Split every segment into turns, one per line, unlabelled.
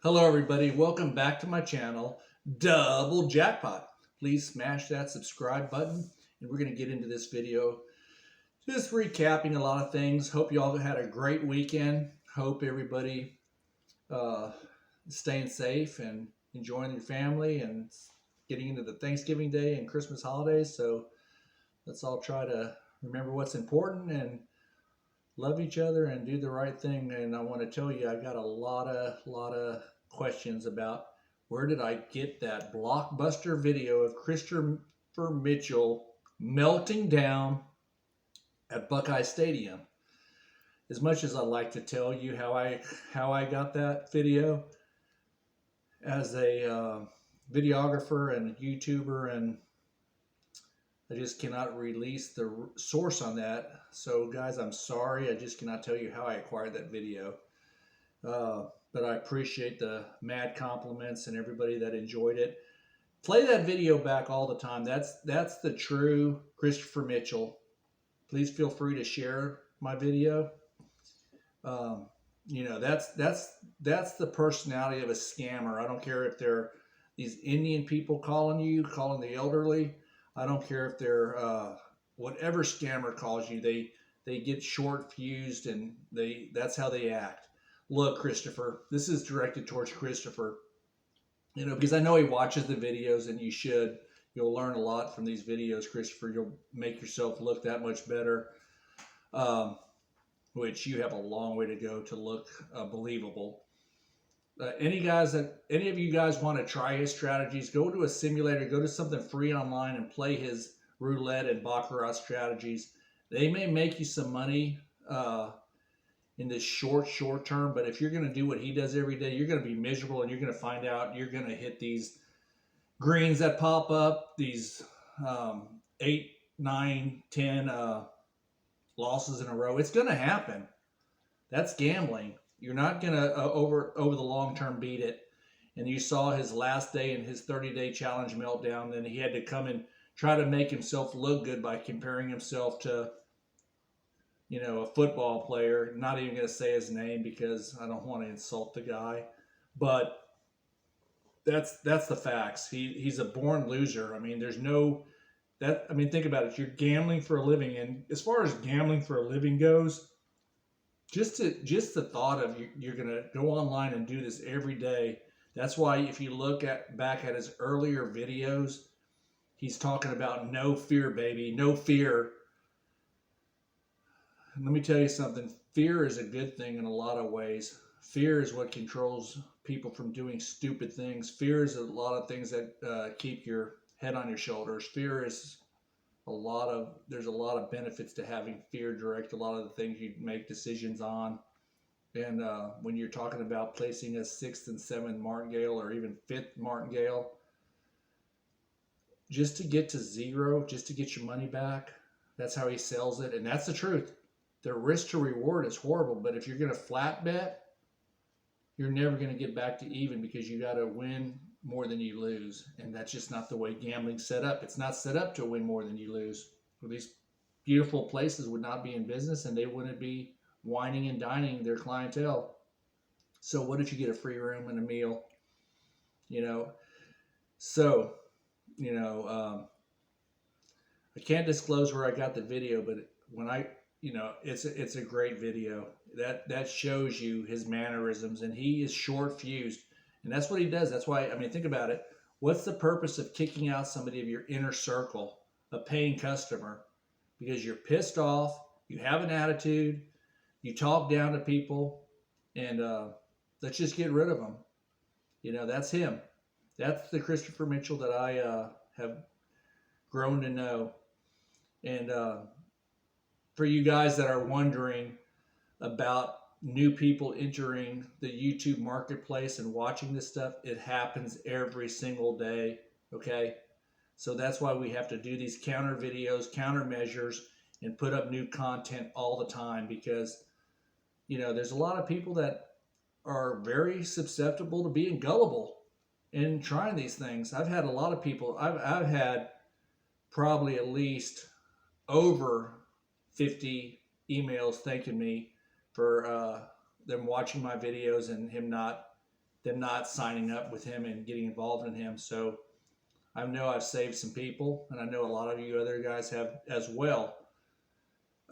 Hello everybody, welcome back to my channel, Double Jackpot. Please smash that subscribe button and we're going to get into this video. Just recapping a lot of things. Hope you all had a great weekend. Hope everybody is staying safe and enjoying your family and getting into the Thanksgiving Day and Christmas holidays. So let's all try to remember what's important and love each other and do the right thing. And I want to tell you, I got a lot of questions about where did I get that blockbuster video of Christopher Mitchell melting down at Buckeye Stadium. As much as I like to tell you how I got that video as a videographer and YouTuber, and I just cannot release the source on that. So guys, I'm sorry. I just cannot tell you how I acquired that video. But I appreciate the mad compliments and everybody that enjoyed it. Play that video back all the time. That's the true Christopher Mitchell. Please feel free to share my video. That's the personality of a scammer. I don't care if they're these Indian people calling the elderly. I don't care if they're whatever scammer calls you. They get short fused and that's how they act. Look, Christopher, this is directed towards Christopher, because I know he watches the videos, and you'll learn a lot from these videos, Christopher. You'll make yourself look that much better, which you have a long way to go to look believable. Any of you guys want to try his strategies, go to a simulator, go to something free online and play his roulette and baccarat strategies. They may make you some money in this short term, but if you're going to do what he does every day, you're going to be miserable, and you're going to find out you're going to hit these greens that pop up, these 8, 9, 10 losses in a row. It's going to happen. That's gambling. You're not going to over the long term beat it. And you saw his last day in his 30-day challenge meltdown. Then he had to come and try to make himself look good by comparing himself to a football player. Not even going to say his name because I don't want to insult the guy, but that's the facts. He's a born loser. I mean, think about it. You're gambling for a living, and as far as gambling for a living goes, just the thought of you're going to go online and do this every day. That's why if you look back at his earlier videos, he's talking about no fear, baby, no fear. Let me tell you something. Fear is a good thing in a lot of ways. Fear is what controls people from doing stupid things. Fear is a lot of things that keep your head on your shoulders. Fear is there's a lot of benefits to having fear direct a lot of the things you make decisions on. And when you're talking about placing a 6th and 7th martingale or even 5th martingale, just to get to zero, just to get your money back, that's how he sells it. And that's the truth. The risk to reward is horrible, but if you're going to flat bet, you're never going to get back to even because you got to win more than you lose. And that's just not the way gambling's set up. It's not set up to win more than you lose. Well, these beautiful places would not be in business, and they wouldn't be whining and dining their clientele. So what if you get a free room and a meal? I can't disclose where I got the video, but when it's a great video that shows you his mannerisms, and he is short fused, and that's what he does. That's why, think about it. What's the purpose of kicking out somebody of your inner circle, a paying customer? Because you're pissed off, you have an attitude, you talk down to people, and let's just get rid of them. That's him. That's the Christopher Mitchell that I have grown to know. And for you guys that are wondering about new people entering the YouTube marketplace and watching this stuff, it happens every single day, okay? So that's why we have to do these counter videos, counter measures, and put up new content all the time, because, there's a lot of people that are very susceptible to being gullible and trying these things. I've had a lot of people, I've had probably at least over 50 emails thanking me for them watching my videos and him not than not signing up with him and getting involved in him. So I know I've saved some people, and I know a lot of you other guys have as well.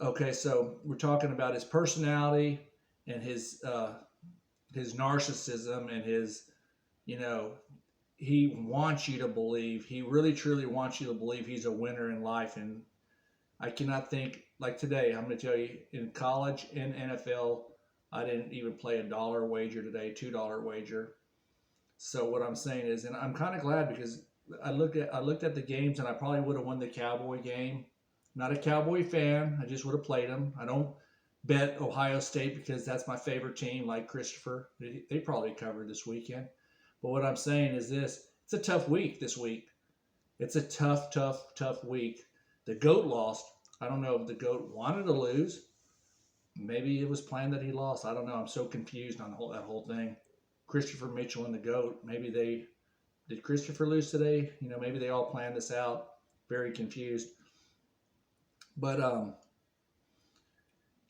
Okay, so we're talking about his personality and his narcissism and his, you know, he wants you to believe, he really truly wants you to believe he's a winner in life. And I cannot think, like today, I'm going to tell you, in college and NFL, I didn't even play $1 wager today, $2 wager. So what I'm saying is, and I'm kind of glad because I looked at the games, and I probably would have won the Cowboy game. Not a Cowboy fan. I just would have played them. I don't bet Ohio State because that's my favorite team, like Christopher. They probably covered this weekend. But what I'm saying is this. It's a tough week this week. It's a tough week. The GOAT lost. I don't know if the GOAT wanted to lose. Maybe it was planned that he lost. I don't know. I'm so confused on that whole thing. Christopher Mitchell and the GOAT. Maybe did Christopher lose today? You know, maybe they all planned this out. Very confused. But,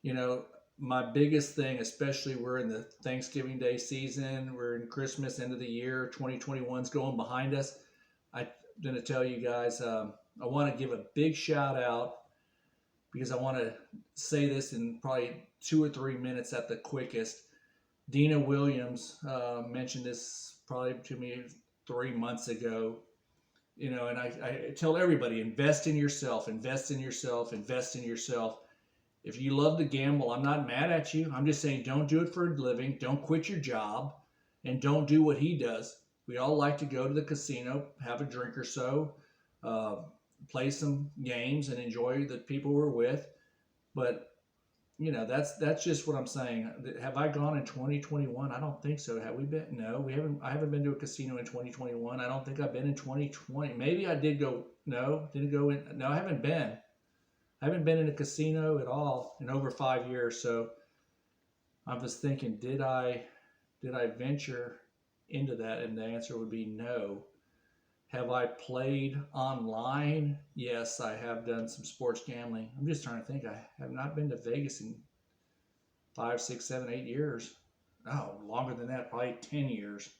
you know, my biggest thing, especially we're in the Thanksgiving Day season, we're in Christmas, end of the year, 2021's going behind us. I'm going to tell you guys, I want to give a big shout out because I want to say this in probably 2 or 3 minutes at the quickest. Dina Williams mentioned this probably to me 3 months ago. You know, and I tell everybody, invest in yourself, invest in yourself, invest in yourself. If you love to gamble, I'm not mad at you. I'm just saying don't do it for a living. Don't quit your job, and don't do what he does. We all like to go to the casino, have a drink or so, play some games, and enjoy the people we're with. But you know, that's just what I'm saying. Have I gone in 2021? I don't think so. Have we been? No, we haven't. I haven't been to a casino in 2021. I don't think I've been in 2020. Maybe I did go. No, didn't go in. No, I haven't been. I haven't been in a casino at all in over 5 years. So I was thinking, did I venture into that? And the answer would be no. Have I played online? Yes, I have done some sports gambling. I'm just trying to think. I have not been to Vegas in 5, 6, 7, 8 years. Oh, longer than that, probably 10 years.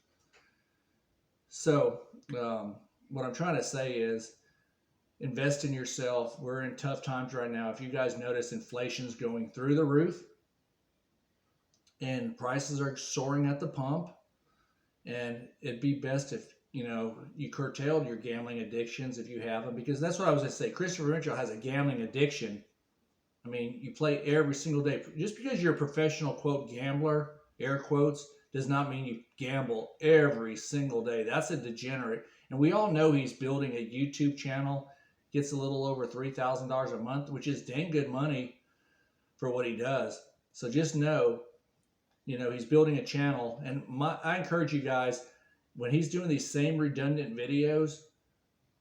So what I'm trying to say is invest in yourself. We're in tough times right now. If you guys notice, inflation's going through the roof and prices are soaring at the pump. And it'd be best if, you know, you curtailed your gambling addictions if you have them, because that's what I was going to say. Christopher Mitchell has a gambling addiction. I mean, you play every single day. Just because you're a professional, quote, gambler, air quotes, does not mean you gamble every single day. That's a degenerate. And we all know he's building a YouTube channel, gets a little over $3,000 a month, which is dang good money for what he does. So just know, you know, he's building a channel. And I encourage you guys, when he's doing these same redundant videos,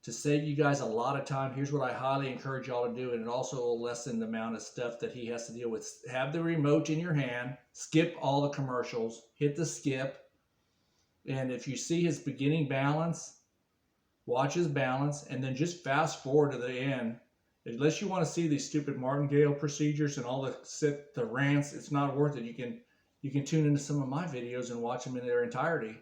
to save you guys a lot of time, here's what I highly encourage y'all to do, and it also will lessen the amount of stuff that he has to deal with. Have the remote in your hand, skip all the commercials, hit the skip, and if you see his beginning balance, watch his balance, and then just fast forward to the end. Unless you want to see these stupid martingale procedures and all the rants, it's not worth it. You can tune into some of my videos and watch them in their entirety.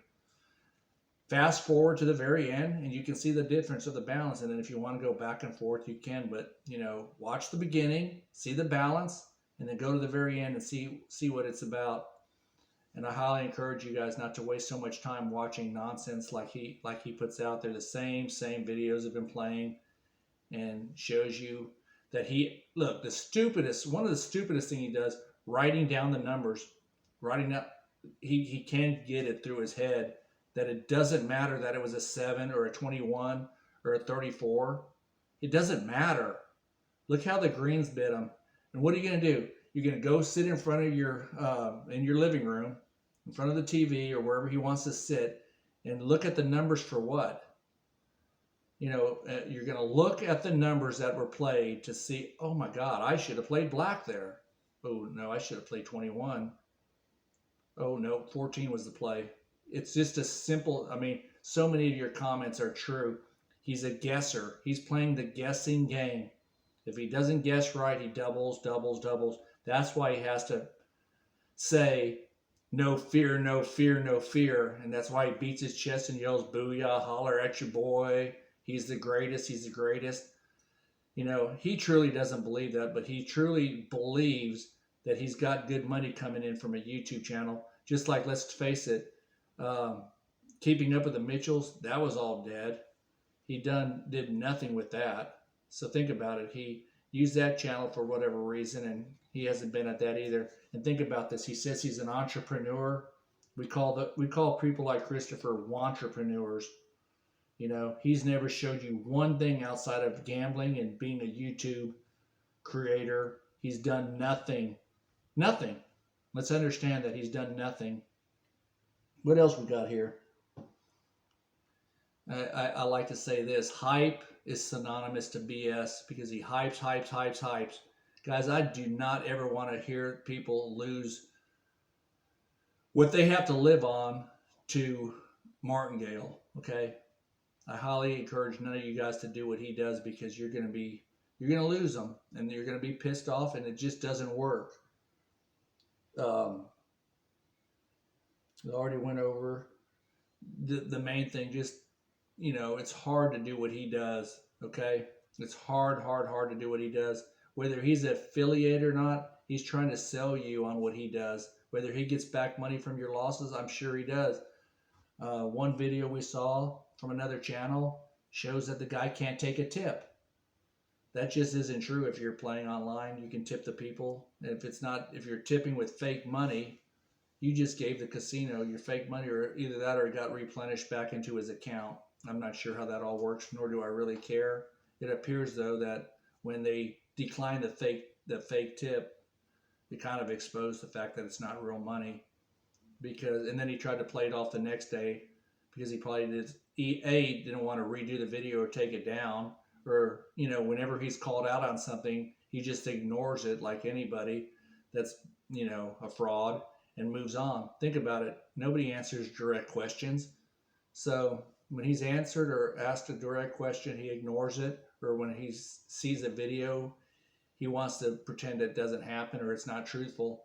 Fast forward to the very end, and you can see the difference of the balance. And then if you want to go back and forth, you can. But, you know, watch the beginning, see the balance, and then go to the very end and see what it's about. And I highly encourage you guys not to waste so much time watching nonsense like he puts out there. The same videos have been playing, and shows you that one of the stupidest thing he does, writing down the numbers, he can't get it through his head that it doesn't matter that it was a 7 or a 21 or a 34. It doesn't matter. Look how the greens bit him. And what are you going to do? You're going to go sit in front of in your living room, in front of the TV or wherever he wants to sit, and look at the numbers for what? You know, you're going to look at the numbers that were played to see, oh my God, I should have played black there. Oh no, I should have played 21. Oh no, 14 was the play. It's just a simple, I mean, so many of your comments are true. He's a guesser. He's playing the guessing game. If he doesn't guess right, he doubles. That's why he has to say, no fear, no fear, no fear. And that's why he beats his chest and yells, booyah, holler at your boy. He's the greatest. He's the greatest. You know, he truly doesn't believe that, but he truly believes that he's got good money coming in from a YouTube channel. Just like, let's face it, um, Keeping Up with the Mitchells, that was all dead. He did nothing with that. So think about it. He used that channel for whatever reason, and he hasn't been at that either. And think about this. He says he's an entrepreneur. We call people like Christopher entrepreneurs. You know, he's never showed you one thing outside of gambling and being a YouTube creator. He's done nothing. Nothing. Let's understand that he's done nothing. What else we got here? I like to say this. Hype is synonymous to BS because he hypes. Guys, I do not ever want to hear people lose what they have to live on to Martingale, okay? I highly encourage none of you guys to do what he does because you're going to lose them and you're going to be pissed off and it just doesn't work. We already went over the main thing. Just, you know, it's hard to do what he does, okay? It's hard to do what he does. Whether he's an affiliate or not, he's trying to sell you on what he does. Whether he gets back money from your losses, I'm sure he does. One video we saw from another channel shows that the guy can't take a tip. That just isn't true. If you're playing online, you can tip the people. If you're tipping with fake money, you just gave the casino your fake money, or either that or it got replenished back into his account. I'm not sure how that all works, nor do I really care. It appears though that when they decline the fake tip, it kind of exposed the fact that it's not real money. And then he tried to play it off the next day because he probably didn't want to redo the video or take it down, or, you know, whenever he's called out on something, he just ignores it like anybody that's, you know, a fraud, and moves on. Think about it. Nobody answers direct questions. So when he's answered or asked a direct question, he ignores it, or when he sees a video, he wants to pretend it doesn't happen or it's not truthful.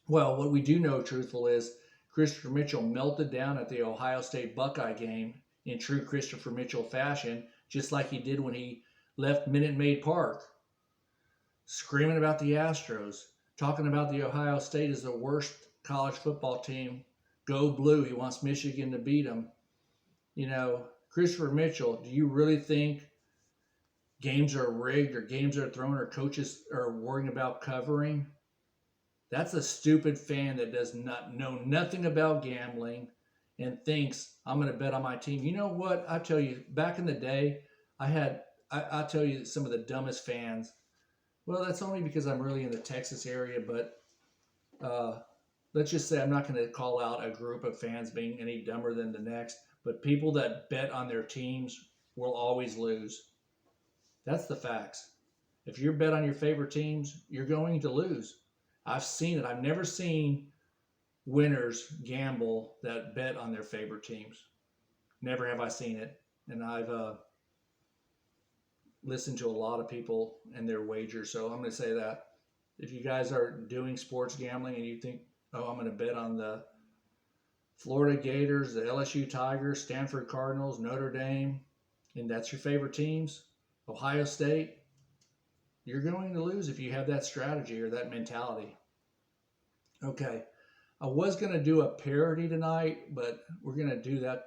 Well, what we do know truthful is Christopher Mitchell melted down at the Ohio State Buckeye game in true Christopher Mitchell fashion, just like he did when he left Minute Maid Park, screaming about the Astros, talking about the Ohio State is the worst college football team. Go blue. He wants Michigan to beat them. You know, Christopher Mitchell, do you really think games are rigged or games are thrown or coaches are worrying about covering? That's a stupid fan that does not know nothing about gambling and thinks I'm going to bet on my team. You know what? I tell you, back in the day, I'll tell you some of the dumbest fans. Well, that's only because I'm really in the Texas area, but let's just say I'm not going to call out a group of fans being any dumber than the next, but people that bet on their teams will always lose. That's the facts. If you bet on your favorite teams, you're going to lose. I've seen it. I've never seen winners gamble that bet on their favorite teams. Never have I seen it. And I've listened to a lot of people and their wagers. So I'm going to say that if you guys are doing sports gambling and you think, oh, I'm going to bet on the Florida Gators, the LSU Tigers, Stanford Cardinals, Notre Dame, and that's your favorite teams, Ohio State, you're going to lose if you have that strategy or that mentality. Okay, I was going to do a parody tonight, but we're going to do that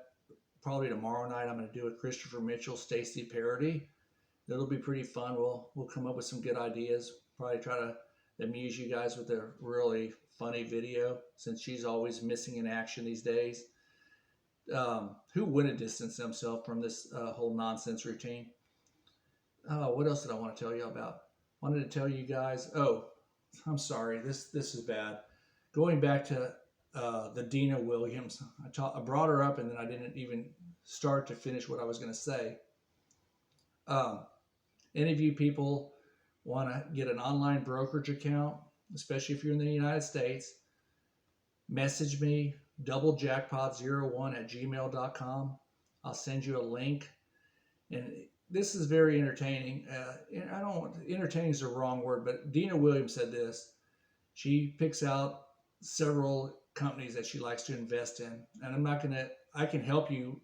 probably tomorrow night. I'm going to do a Christopher Mitchell Stacy parody. It'll be pretty fun. We'll come up with some good ideas. Probably try to amuse you guys with a really funny video since she's always missing in action these days. Who wouldn't distance themselves from this whole nonsense routine? What else did I want to tell you about? Wanted to tell you guys. Oh, I'm sorry. This is bad. Going back to the Dina Williams, I brought her up and then I didn't even start to finish what I was going to say. Any of you people want to get an online brokerage account, especially if you're in the United States, message me, doublejackpot01@gmail.com. I'll send you a link. And this is very entertaining. Entertaining is the wrong word, but Dina Williams said this. She picks out several companies that she likes to invest in. And I can help you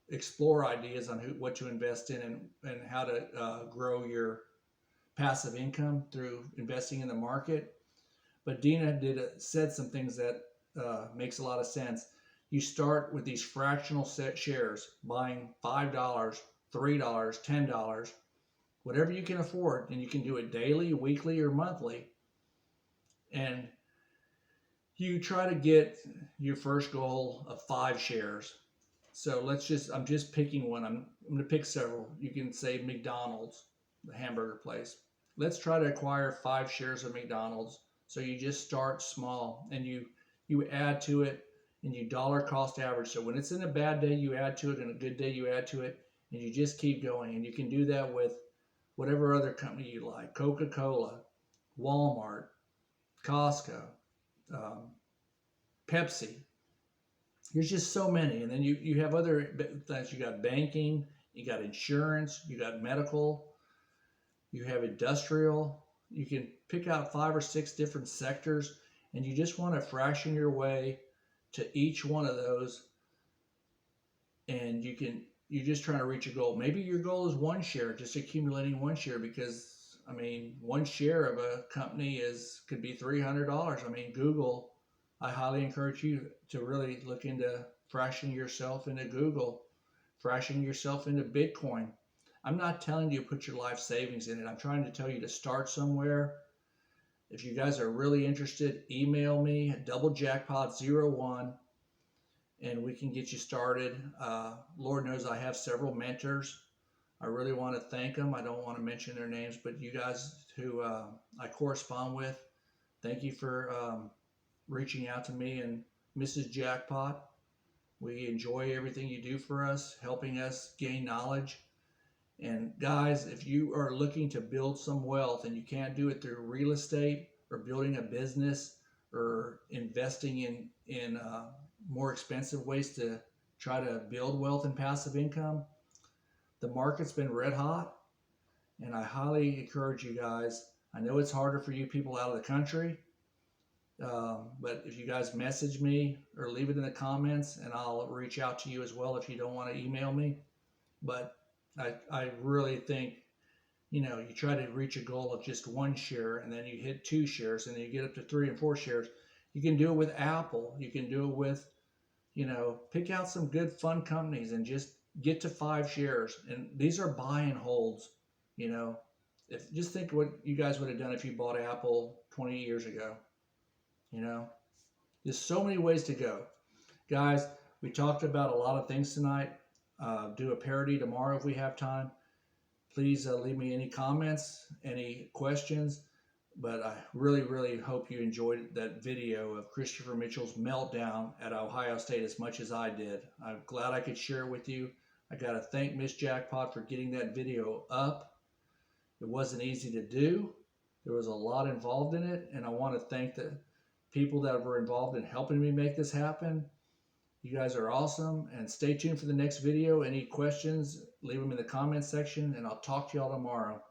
explore ideas on what to invest in and how to grow your passive income through investing in the market. But Dina said some things that makes a lot of sense. You start with these fractional set shares, buying $5, $3, $10, whatever you can afford, and you can do it daily, weekly, or monthly. And you try to get your first goal of 5 shares. So I'm just picking one. I'm going to pick several. You can say McDonald's, the hamburger place. Let's try to acquire 5 shares of McDonald's. So you just start small and you add to it, and you dollar cost average. So when it's in a bad day, you add to it, and a good day, you add to it, and you just keep going. And you can do that with whatever other company you like: Coca-Cola, Walmart, Costco, Pepsi. There's just so many. And then you have other things. You got banking, you got insurance, you got medical, you have industrial. You can pick out 5 or 6 different sectors, and you just want to fraction your way to each one of those. And you're just trying to reach a goal. Maybe your goal is 1 share, just accumulating 1 share, because I mean, 1 share of a company could be $300. I mean, Google, I highly encourage you to really look into fractioning yourself into Google, fractioning yourself into Bitcoin. I'm not telling you to put your life savings in it. I'm trying to tell you to start somewhere. If you guys are really interested, email me at doublejackpot01 and we can get you started. Lord knows I have several mentors. I really want to thank them. I don't want to mention their names, but you guys who I correspond with, thank you for reaching out to me and Mrs. Jackpot. We enjoy everything you do for us, helping us gain knowledge. And guys, if you are looking to build some wealth and you can't do it through real estate or building a business or investing in more expensive ways to try to build wealth and passive income, the market's been red hot, and I highly encourage you guys. I know it's harder for you people out of the country, but if you guys message me or leave it in the comments, and I'll reach out to you as well if you don't want to email me. But I really think, you try to reach a goal of just 1 share, and then you hit 2 shares, and then you get up to 3 and 4 shares. You can do it with Apple. You can do it with, pick out some good fun companies and just get to 5 shares. And these are buy and holds. Just think what you guys would have done if you bought Apple 20 years ago. There's so many ways to go. Guys, we talked about a lot of things tonight. Do a parody tomorrow if we have time. Please leave me any comments, any questions. But I really, really hope you enjoyed that video of Christopher Mitchell's meltdown at Ohio State as much as I did. I'm glad I could share it with you. I got to thank Miss Jackpot for getting that video up. It wasn't easy to do. There was a lot involved in it, and I want to thank the people that were involved in helping me make this happen. You guys are awesome, and stay tuned for the next video. Any questions, leave them in the comments section, and I'll talk to y'all tomorrow.